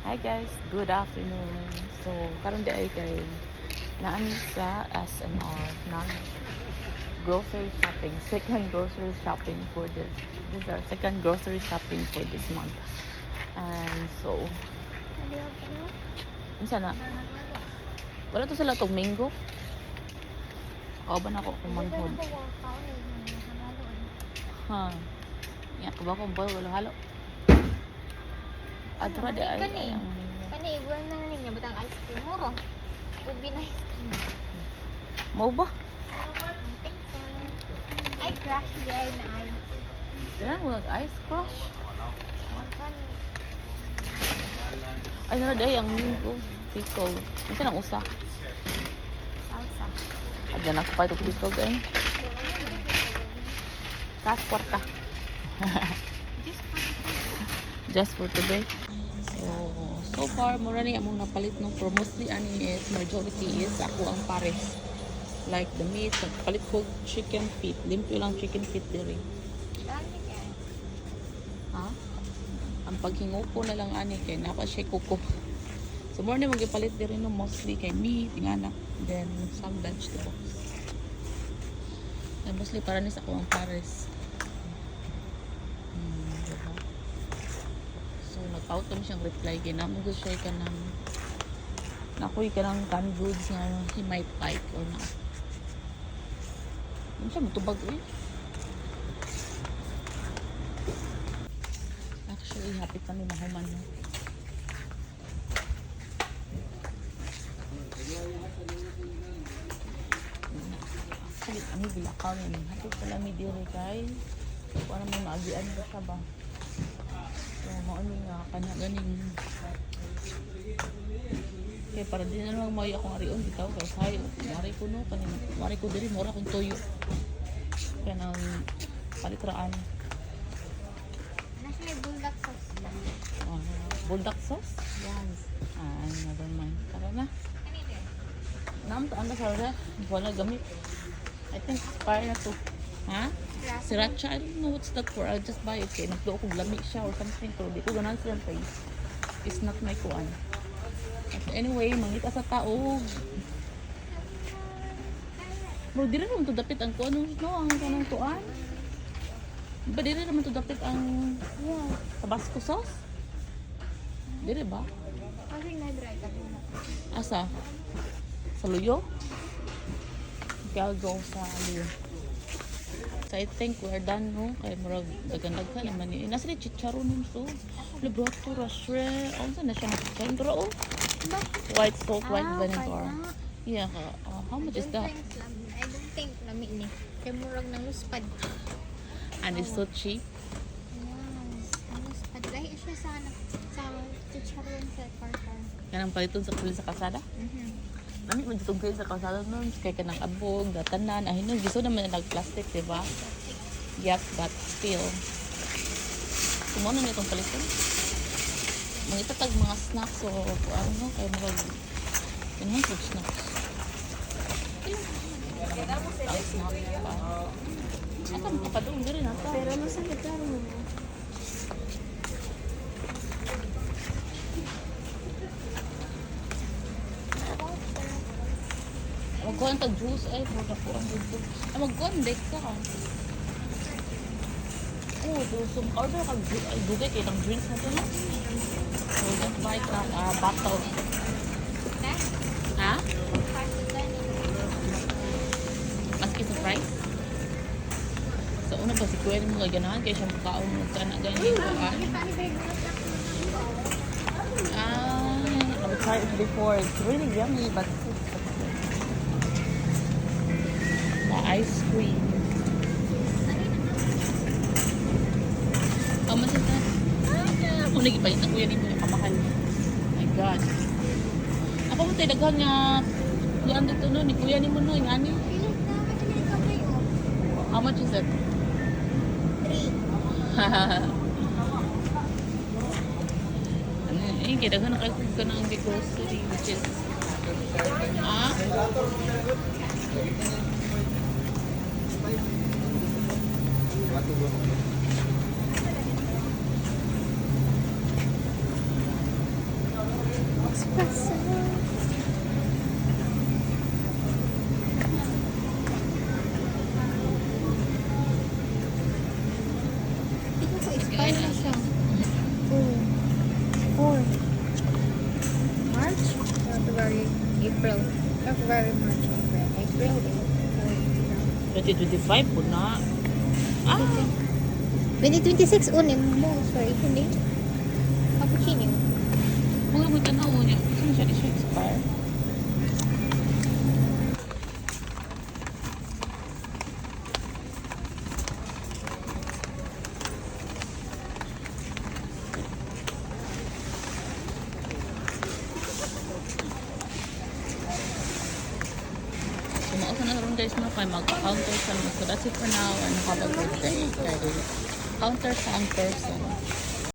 Hi guys, good afternoon. So, karon di ay kay naan sa SNR ng grocery shopping. Second grocery shopping for this. This is our second grocery shopping for this month. And so, unsa na? Wala to sila tong mango. Kauban ako kung manghod. Ha. Ya, kuba ko boy wala halo. Adra di ay ang Kani iguan na ninyo butang ice cream muro. Ubi na ice cream. mau ba? Ay crush di ay na ay. Yan, wag ice crush. Ay, nara day ang mango. Pickle. Ito nang usa. Salsa. Ada na ko pa ito pickle day. Tas kwarta. Just for today. So far, mura ni among napalit no, pero mostly ani is majority is ako ang pares. Like the meat, palit ko chicken feet. Limpyo lang chicken feet diri. Dami kay. Ha? Ang paghingo ko na lang ani kay napa siya kuko. So more ni magipalit diri no mostly kay meat, ingana, then some vegetables. And mostly para ni sa ako ang pares. Diba? So nag-auto siyang reply kay namo ko siya ka ng nakuy ka ng canned goods nga he might like or not. Ano siya matubag eh? Actually, happy pa ni mahuman no? Actually, kami bilakaw yun. Happy pala mi diri kay para may maagian ko siya ba? So, mauni nga kanya ganing kaya para din na naman may akong arion bitaw kaya sayo mari ko no kanin mari ko diri mura kong tuyo kaya nang palitraan Nasa may bulldog sauce. bulldog sauce yes never mind tara na Kani din. naam to ang kasara wala gamit I think expire na to ha? Sriracha, I don't know what's that for. I'll just buy it. Kaya nagdo akong lami siya or something. Pero di ko ganan silang taste. It's not my kuan. But anyway, mangita sa tao. Bro, di rin naman to dapit ang kuan. No, ang kanang kuan. Ba, di rin naman to dapit ang Tabasco sauce? Di rin ba? Kasi na-dry ka din. Asa? Sa Luyo? Okay, I'll go sa Luyo. So I think we're done no kay murag dagan-dagan naman ni nasa ni chicharon nun so libroto rasre also na siya chicharon pero white salt white vinegar yeah how much is that I don't think lami ni. Kay murag nang luspad. and it's so cheap Yes. Ang luspad. Lahi siya sa chicharon sa tartar. kanang paliton sa kulit sa kasada nami man ditong kayo sa kasada nun kay kanang abog datanan ay no giso naman na nag-plastic diba yes but still kumono na itong paliton mangitatag mga snacks o ano kay mga yun food snacks ang snack pa ito makapadong din rin ata Pero masakit lang mo. magkuhan tag juice ay buka po ang dito magkuhan date ka do some order kag dugay kay ng drinks na to no so just buy ka bottle ha maski sa price so una ba si kuya mo kay ganahan kay siya makaon mo kana ganyan I've tried it before it's really yummy but the ice cream how much is that? Kung nagipalit ang kuya nito yung kamahal my god ako mo tayo daghan nga yan dito no ni kuya ni mo no yung ani how much is it? 3. Ano eh kaya daghan na kayo ka ng grocery which is Kaso. Ito ko expire na siya. 4. March, February, April. February, March, April. April, 2025 po na. Ah! 2026 unin mo. Sorry, hindi. Cappuccino. Mga mo tanaw niya. Saan siya? Di siya expire? Sumao na rin guys na kay mag-counter sa mga. So that's it for now and have a good day. Counter sound person.